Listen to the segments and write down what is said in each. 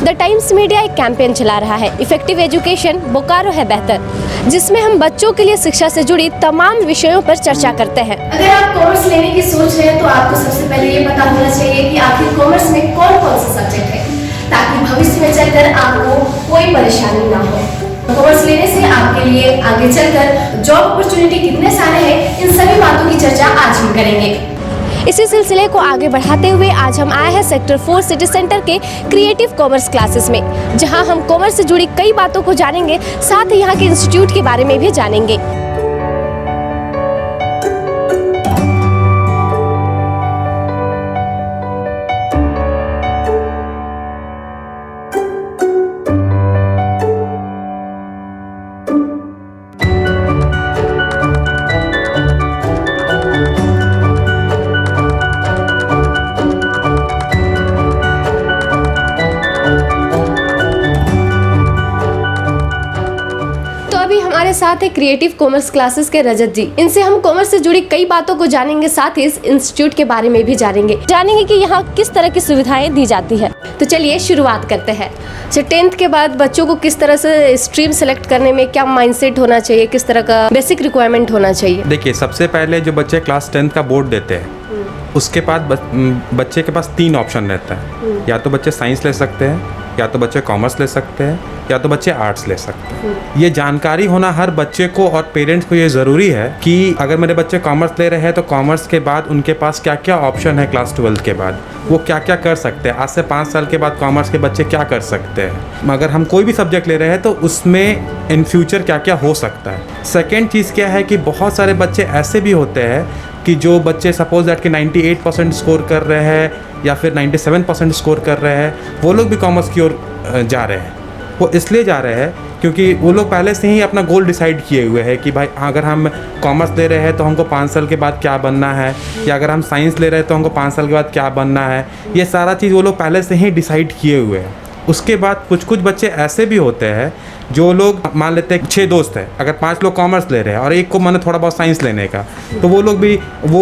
The times media एक campaign चला रहा है, इफेक्टिव एजुकेशन बोकारो है बेहतर, जिसमें हम बच्चों के लिए शिक्षा से जुड़ी तमाम विषयों पर चर्चा करते हैं। अगर आप कॉमर्स लेने की सोच रहे हैं तो आपको सबसे पहले ये पता होना चाहिए कि आखिर कॉमर्स में कौन कौन से सब्जेक्ट है, ताकि भविष्य में चलकर आपको कोई परेशानी ना हो। कॉमर्स लेने से आपके लिए आगे चलकर जॉब अपॉर्चुनिटी कितने सारे हैं, इन सभी बातों की चर्चा आज हम करेंगे। इसी सिलसिले को आगे बढ़ाते हुए आज हम आए हैं सेक्टर 4 सिटी सेंटर के क्रिएटिव कॉमर्स क्लासेस में, जहां हम कॉमर्स से जुड़ी कई बातों को जानेंगे, साथ ही यहां के इंस्टीट्यूट के बारे में भी जानेंगे। हमारे साथ है क्रिएटिव कॉमर्स क्लासेस के रजत जी। इनसे हम कॉमर्स से जुड़ी कई बातों को जानेंगे, साथ ही इस इंस्टीट्यूट के बारे में भी जानेंगे कि यहाँ किस तरह की सुविधाएं दी जाती है। तो चलिए शुरुआत करते हैं। 10th के बाद बच्चों को किस तरह से स्ट्रीम सेलेक्ट करने में क्या माइंडसेट होना चाहिए, किस तरह का बेसिक रिक्वायरमेंट होना चाहिए? देखिए, सबसे पहले जो बच्चे क्लास 10th का बोर्ड देते हैं, उसके बाद बच्चे के पास 3 ऑप्शन रहता है। या तो बच्चे साइंस ले सकते हैं, या तो बच्चे कॉमर्स ले सकते हैं, या तो बच्चे आर्ट्स ले सकते हैं। ये जानकारी होना हर बच्चे को और पेरेंट्स को ये ज़रूरी है कि अगर मेरे बच्चे कॉमर्स ले रहे हैं तो कॉमर्स के बाद उनके पास क्या क्या ऑप्शन है, क्लास 12th के बाद वो क्या क्या कर सकते हैं। आज से 5 साल के बाद कॉमर्स के बच्चे क्या कर सकते हैं। अगर हम कोई भी सब्जेक्ट ले रहे हैं तो उसमें इन फ्यूचर क्या क्या हो सकता है। सेकेंड चीज़ क्या है कि बहुत सारे बच्चे ऐसे भी होते हैं कि जो बच्चे सपोज दैट कि 98% स्कोर कर रहे हैं या फिर 97% स्कोर कर रहे हैं, वो लोग भी कॉमर्स की ओर जा रहे हैं। वो इसलिए जा रहे हैं क्योंकि वो लोग पहले से ही अपना गोल डिसाइड किए हुए हैं कि भाई अगर हम कॉमर्स ले रहे हैं तो हमको 5 साल के बाद क्या बनना है, या अगर हम साइंस ले रहे हैं तो हमको 5 साल के बाद क्या बनना है। ये सारा चीज़ वो लोग पहले से ही डिसाइड किए हुए हैं। उसके बाद कुछ बच्चे ऐसे भी होते हैं जो लोग मान लेते हैं 6 दोस्त हैं, अगर 5 लोग कॉमर्स ले रहे हैं और एक को मन थोड़ा बहुत साइंस लेने का, तो वो लोग भी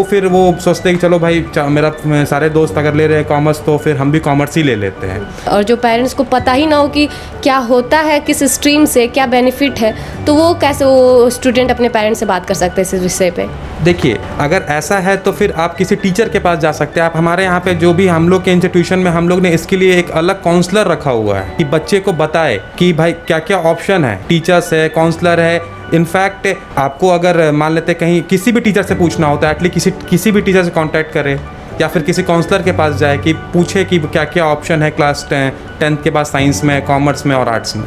फिर वो सोचते हैं कि चलो भाई मेरा सारे दोस्त अगर ले रहे हैं कॉमर्स तो फिर हम भी कॉमर्स ही ले लेते हैं। और जो पेरेंट्स को पता ही ना हो कि क्या होता है, किस स्ट्रीम से क्या बेनिफिट है, तो वो कैसे वो स्टूडेंट अपने पेरेंट्स से बात कर सकते हैं इस विषय पे? देखिए, अगर ऐसा है तो फिर आप किसी टीचर के पास जा सकते हैं। आप हमारे यहाँ पे जो भी हम लोग के इंस्टीट्यूशन में हम लोग ने इसके लिए एक अलग काउंसलर रखा हुआ है कि बच्चे को बताए कि भाई क्या क्या ऑप्शन है। टीचर्स है, काउंसलर है। इनफैक्ट आपको अगर मान लेते कहीं किसी भी टीचर से पूछना होता है, एटलीस्ट किसी भी टीचर से कांटेक्ट करें या फिर किसी काउंसलर के पास जाए कि पूछे कि क्या क्या ऑप्शन है क्लास 10th के बाद साइंस में, कॉमर्स में और आर्ट्स में।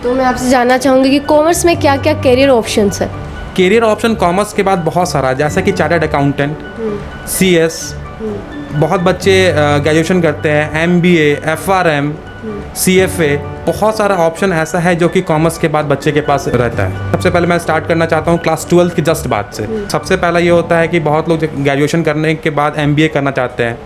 तो मैं आपसे जानना चाहूँगी कि कॉमर्स में क्या क्या कैरियर ऑप्शंस है? कैरियर ऑप्शन कॉमर्स के बाद बहुत सारा, जैसा कि चार्टर्ड अकाउंटेंट, CS, बहुत बच्चे ग्रेजुएशन करते हैं, MBA, FRM, CFA, बहुत सारा ऑप्शन ऐसा है जो कि कॉमर्स के बाद बच्चे के पास रहता है। सबसे पहले मैं स्टार्ट करना चाहता हूँ क्लास 12th की जस्ट बात से। सबसे पहला ये होता है कि बहुत लोग ग्रेजुएशन करने के बाद MBA करना चाहते हैं।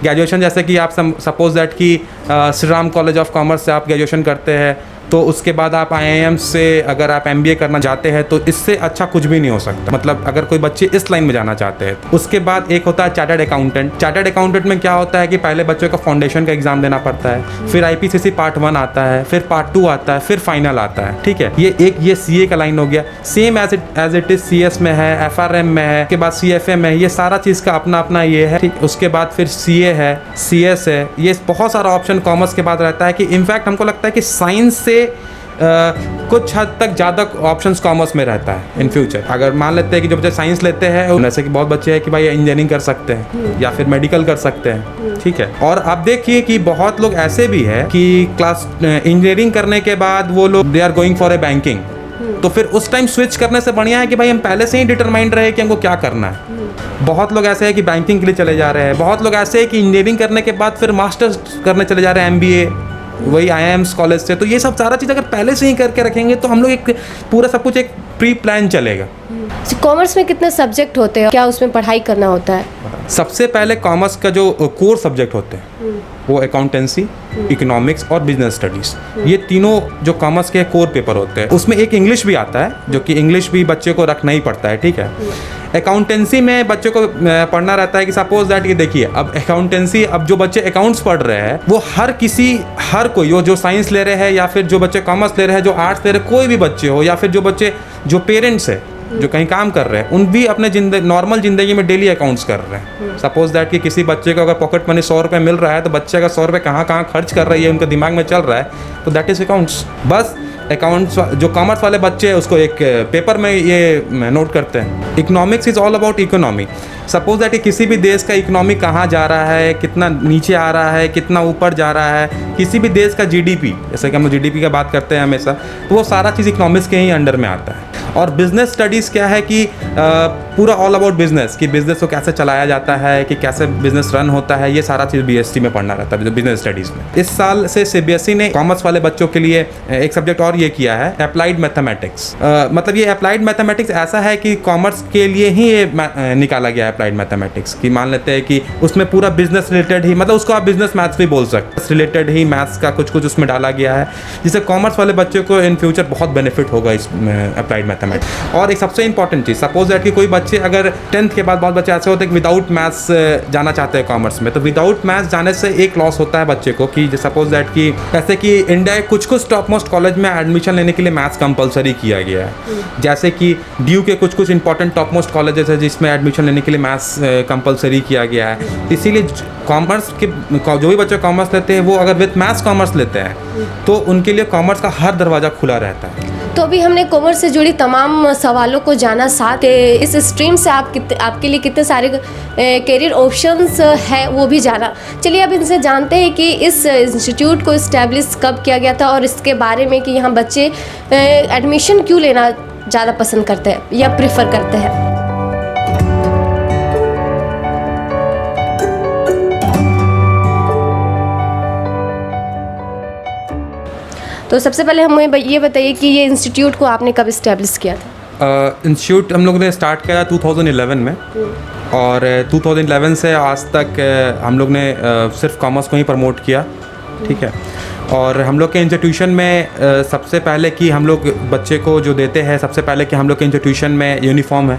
ग्रेजुएशन जैसे कि आप सपोज दैट कि Shri Ram college of commerce से आप ग्रेजुएशन करते हैं, तो उसके बाद आप IIM से अगर आप MBA करना चाहते हैं तो इससे अच्छा कुछ भी नहीं हो सकता। मतलब अगर कोई बच्चे इस लाइन में जाना चाहते हैं तो उसके बाद एक होता है चार्टर्ड अकाउंटेंट। चार्टर्ड अकाउंटेंट में क्या होता है कि पहले बच्चों का फाउंडेशन का एग्जाम देना पड़ता है, फिर IPCC पार्ट 1 आता है, फिर पार्ट 2 आता है, फिर फाइनल आता है। ठीक है, ये CA का लाइन हो गया। Same as it is CS में है, FRM में है, उसके बाद CFA में है। ये सारा चीज़ का अपना अपना ये है। ठीक, उसके बाद फिर CA है, CS है। ये बहुत सारा ऑप्शन कॉमर्स के बाद रहता है कि इनफैक्ट हमको लगता है कि साइंस से कुछ हद तक ज़्यादा ऑप्शंस कॉमर्स में रहता है इन फ्यूचर। अगर मान लेते हैं कि जो बच्चे साइंस लेते हैं, जैसे कि बहुत बच्चे हैं कि भाई इंजीनियरिंग कर सकते हैं या फिर मेडिकल कर सकते हैं। ठीक है, और आप देखिए कि बहुत लोग ऐसे भी है कि क्लास इंजीनियरिंग करने के बाद वो लोग they are going for a banking. तो फिर उस टाइम स्विच करने से बढ़िया है कि भाई हम पहले से ही डिटरमाइंड रहे कि हमको क्या करना है। बहुत लोग ऐसे हैं कि बैंकिंग के लिए चले जा रहे हैं। बहुत लोग ऐसे हैं कि इंजीनियरिंग करने के बाद फिर मास्टर्स करने चले जा रहे हैं, MBA वही IIMs कॉलेज से। तो ये सब सारा चीज़ अगर पहले से ही करके रखेंगे तो हम लोग एक पूरा सब कुछ एक प्री प्लान चलेगा। कॉमर्स में कितने सब्जेक्ट होते हैं, क्या उसमें पढ़ाई करना होता है? सबसे पहले कॉमर्स का जो कोर सब्जेक्ट होते हैं वो अकाउंटेंसी, इकोनॉमिक्स और बिजनेस स्टडीज़, ये तीनों जो कॉमर्स के कोर पेपर होते हैं। उसमें एक इंग्लिश भी आता है, जो कि इंग्लिश भी बच्चे को रखना ही पड़ता है, ठीक है। अकाउंटेंसी में बच्चों को पढ़ना रहता है कि सपोज दैट, ये देखिए अब अकाउंटेंसी, अब जो बच्चे अकाउंट्स पढ़ रहे हैं वो हर कोई, वो जो साइंस ले रहे हैं या फिर जो बच्चे कॉमर्स ले रहे हैं, जो आर्ट्स ले रहे हैं, कोई भी बच्चे हो, या फिर जो पेरेंट्स है जो कहीं काम कर रहे हैं, उन भी अपने नॉर्मल ज़िंदगी में डेली अकाउंट्स कर रहे हैं। सपोज दैट कि किसी बच्चे को अगर पॉकेट मनी 100 रुपये मिल रहा है, तो बच्चे का 100 रुपये कहाँ खर्च कर रही है उनके दिमाग में चल रहा है, तो दैट इज़ अकाउंट्स। बस अकाउंट्स जो कॉमर्स वाले बच्चे हैं उसको एक पेपर में ये नोट करते हैं। Economics is all about economy. Suppose that कि किसी भी देश का इकोनॉमी कहाँ जा रहा है, कितना नीचे आ रहा है, कितना ऊपर जा रहा है, किसी भी देश का जीडीपी, जैसे कि हम जीडीपी का बात करते हैं हमेशा, तो वो सारा चीज़ इकोनॉमिक्स के ही अंडर में आता है। और बिजनेस स्टडीज़ क्या है कि पूरा ऑल अबाउट बिजनेस, कि बिजनेस को कैसे चलाया जाता है, कि कैसे बिजनेस रन होता है, ये सारा चीज़ बीएससी में पढ़ना रहता है बिजनेस स्टडीज़ में। इस साल से सीबीएसई ने कॉमर्स वाले बच्चों के लिए एक सब्जेक्ट और ये किया है, अप्लाइड मैथमेटिक्स। मतलब ये अप्लाइड मैथमेटिक्स ऐसा है कि कॉमर्स के लिए ही ये निकाला गया है अप्लाइड मैथमेटिक्स, कि मान लेते हैं कि उसमें पूरा बिजनेस रिलेटेड ही, मतलब उसको आप बिजनेस मैथ्स भी बोल सकते हैं, रिलेटेड ही मैथ्स का कुछ उसमें डाला गया है, जिससे कॉमर्स वाले बच्चों को इन फ्यूचर बहुत बेनिफिट होगा इस अप्लाइड मैथमेटिक्स। और एक सबसे इंपॉर्टेंट चीज़, सपोज दैट कि कोई बच्चे अगर 10th के बाद बहुत बच्चे ऐसे होते हैं कि विदाउट मैथ्स जाना चाहते हैं कॉमर्स में, तो विदाउट मैथ्स जाने से एक लॉस होता है बच्चे को, कि सपोज दैट कि ऐसे कि इंडिया के कुछ टॉप मोस्ट कॉलेज में एडमिशन लेने के लिए मैथ्स कंपलसरी किया गया है। जैसे कि ड्यू के कुछ इंपॉर्टेंट टॉप मोस्ट कॉलेजेस है जिसमें एडमिशन लेने के लिए मैथ्स कंपलसरी किया गया है। इसीलिए कॉमर्स के जो भी बच्चे कॉमर्स लेते हैं वो अगर विथ मैथ्स कॉमर्स लेते हैं तो उनके लिए कॉमर्स का हर दरवाज़ा खुला रहता है। तो अभी हमने कॉमर्स से जुड़ी तमाम सवालों को जाना, साथ इस स्ट्रीम से आपके लिए कितने सारे करियर ऑप्शंस है वो भी जाना। चलिए अब इनसे जानते हैं कि इस इंस्टीट्यूट को इस्टेब्लिश कब किया गया था और इसके बारे में कि यहाँ बच्चे एडमिशन क्यों लेना ज़्यादा पसंद करते हैं या प्रेफर करते हैं। तो सबसे पहले हमें ये बताइए कि ये इंस्टीट्यूट को आपने कब इस्टेब्लिश किया था? इंस्टीट्यूट हम लोगों ने स्टार्ट किया 2011 में, और 2011 से आज तक हम लोग ने सिर्फ कॉमर्स को ही प्रमोट किया, ठीक है। और हम लोग के इंस्टीट्यूशन में सबसे पहले कि हम लोग बच्चे को जो देते हैं, सबसे पहले कि हम लोग के इंस्टीट्यूशन में यूनिफॉर्म है,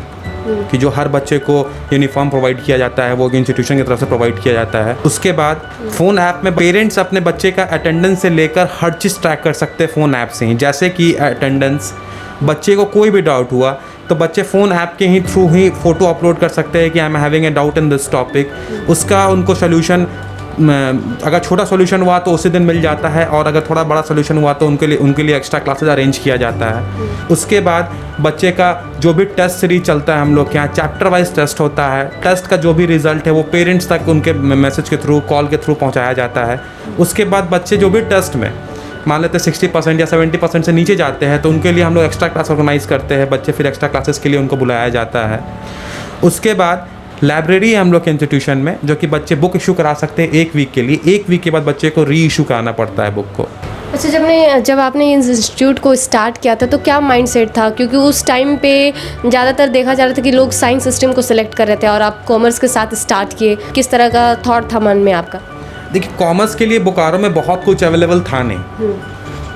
कि जो हर बच्चे को यूनिफॉर्म प्रोवाइड किया जाता है वो इंस्टीट्यूशन की तरफ से प्रोवाइड किया जाता है। उसके बाद फ़ोन ऐप में पेरेंट्स अपने बच्चे का अटेंडेंस से लेकर हर चीज़ ट्रैक कर सकते हैं फ़ोन ऐप से ही। जैसे कि अटेंडेंस, बच्चे को कोई भी डाउट हुआ तो बच्चे फ़ोन ऐप के ही थ्रू ही फ़ोटो अपलोड कर सकते हैं कि I am having a doubt in this topic. उसका उनको सोल्यूशन, अगर छोटा सोल्यूशन हुआ तो उसी दिन मिल जाता है, और अगर थोड़ा बड़ा सोल्यूशन हुआ तो उनके लिए एक्स्ट्रा क्लासेस अरेंज किया जाता है। उसके बाद बच्चे का जो भी टेस्ट सीरीज चलता है हम लोग के यहाँ, चैप्टर वाइज टेस्ट होता है। टेस्ट का जो भी रिजल्ट है वो पेरेंट्स तक उनके मैसेज के थ्रू, कॉल के थ्रू पहुँचाया जाता है। उसके बाद बच्चे जो भी टेस्ट में मान लेते हैं 60% या 70% से नीचे जाते हैं तो उनके लिए हम लोग एक्स्ट्रा क्लास ऑर्गेनाइज करते हैं, बच्चे फिर एक्स्ट्रा क्लासेस के लिए उनको बुलाया जाता है। उसके बाद लाइब्रेरी है हम लोग के इंस्टीट्यूशन में, जो कि बच्चे बुक इशू करा सकते हैं 1 वीक के लिए। 1 वीक के बाद बच्चे को री इशू कराना पड़ता है बुक को। अच्छा, जब आपने इस इंस्टीट्यूट को स्टार्ट किया था तो क्या माइंडसेट था? क्योंकि उस टाइम पे ज़्यादातर देखा जा रहा था कि लोग साइंस स्ट्रीम को सिलेक्ट कर रहे थे और आप कॉमर्स के साथ स्टार्ट किए, किस तरह का थॉट था मन में आपका? देखिए, कॉमर्स के लिए बोकारो में बहुत कुछ अवेलेबल था नहीं,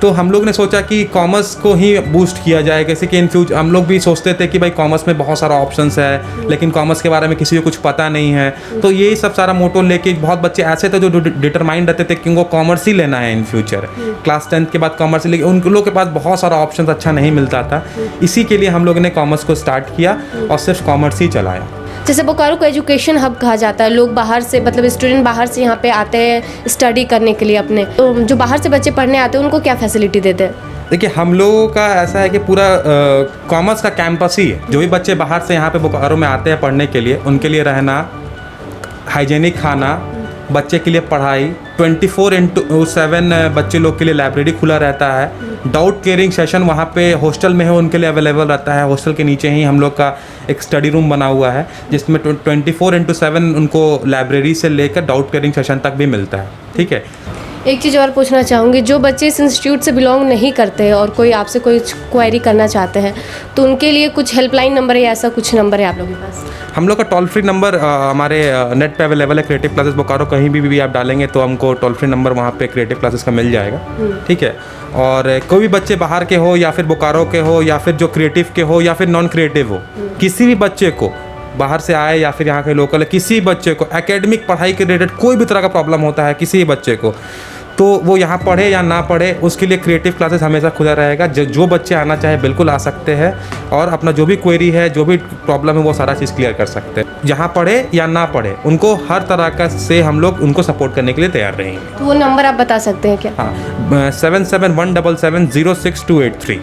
तो हम लोग ने सोचा कि कॉमर्स को ही बूस्ट किया जाए। जैसे कि इन फ्यूचर हम लोग भी सोचते थे कि भाई कॉमर्स में बहुत सारा ऑप्शंस है, लेकिन कॉमर्स के बारे में किसी को कुछ पता नहीं है। तो यही सब सारा मोटो लेके बहुत बच्चे ऐसे थे जो डिटरमाइंड रहते थे कि उनको कॉमर्स ही लेना है इन फ्यूचर, क्लास 10th के बाद कॉमर्स ही, लेकिन उन लोगों के पास बहुत सारा ऑप्शन अच्छा नहीं मिलता था। इसी के लिए हम लोग ने कॉमर्स को स्टार्ट किया और सिर्फ कॉमर्स ही चलाया। जैसे बोकारो को एजुकेशन हब कहा जाता है, लोग बाहर से, मतलब स्टूडेंट बाहर से यहाँ पे आते हैं स्टडी करने के लिए अपने, तो जो बाहर से बच्चे पढ़ने आते हैं उनको क्या फैसिलिटी देते हैं? देखिए, हम लोगों का ऐसा है कि पूरा कॉमर्स का कैंपस ही है। जो भी बच्चे बाहर से यहाँ पे बोकारो में आते हैं पढ़ने के लिए, उनके लिए रहना, हाइजेनिक खाना, बच्चे के लिए पढ़ाई, 24/7 बच्चे लोग के लिए लाइब्रेरी खुला रहता है। डाउट क्लियरिंग सेशन वहाँ पे हॉस्टल में है उनके लिए अवेलेबल रहता है। हॉस्टल के नीचे ही हम लोग का एक स्टडी रूम बना हुआ है जिसमें 24/7 उनको लाइब्रेरी से लेकर डाउट क्लियरिंग सेशन तक भी मिलता है, ठीक है। एक चीज़ और पूछना चाहूँगी, जो बच्चे इस इंस्टीट्यूट से बिलोंग नहीं करते हैं और कोई आपसे कोई क्वेरी करना चाहते हैं तो उनके लिए कुछ हेल्पलाइन नंबर या ऐसा कुछ नंबर है आप लोगों के पास? हम लोग का टोल फ्री नंबर हमारे नेट पे अवेलेबल है, क्रिएटिव क्लासेस बोकारो कहीं भी आप डालेंगे तो हमको टोल फ्री नंबर वहाँ पे क्रिएटिव क्लासेस का मिल जाएगा। ठीक है, और कोई भी बच्चे बाहर के हो या फिर बोकारो के हो या फिर जो क्रिएटिव के हो या फिर नॉन क्रिएटिव हो, किसी भी बच्चे को बाहर से आए या फिर यहाँ के लोकल है, किसी बच्चे को एकेडमिक पढ़ाई के रिलेटेड कोई भी तरह का प्रॉब्लम होता है किसी भी बच्चे को, तो वो यहाँ पढ़े या ना पढ़े उसके लिए क्रिएटिव क्लासेस हमेशा खुला रहेगा। जो बच्चे आना चाहे बिल्कुल आ सकते हैं और अपना जो भी क्वेरी है, जो भी प्रॉब्लम है वो सारा चीज़ क्लियर कर सकते हैं। जहाँ पढ़े या ना पढ़े उनको हर तरह का से हम लोग उनको सपोर्ट करने के लिए तैयार रहेंगे। तो वो नंबर आप बता सकते हैं क्या? हाँ, 7717706283।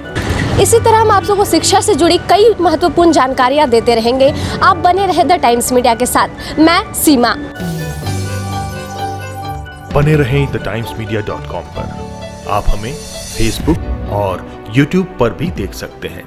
इसी तरह हम आप सबको शिक्षा से जुड़ी कई महत्वपूर्ण जानकारियाँ देते रहेंगे। आप बने रहे द टाइम्स मीडिया के साथ। मैं सीमा। बने रहें thetimesmedia.com पर। आप हमें फेसबुक और यूट्यूब पर भी देख सकते हैं।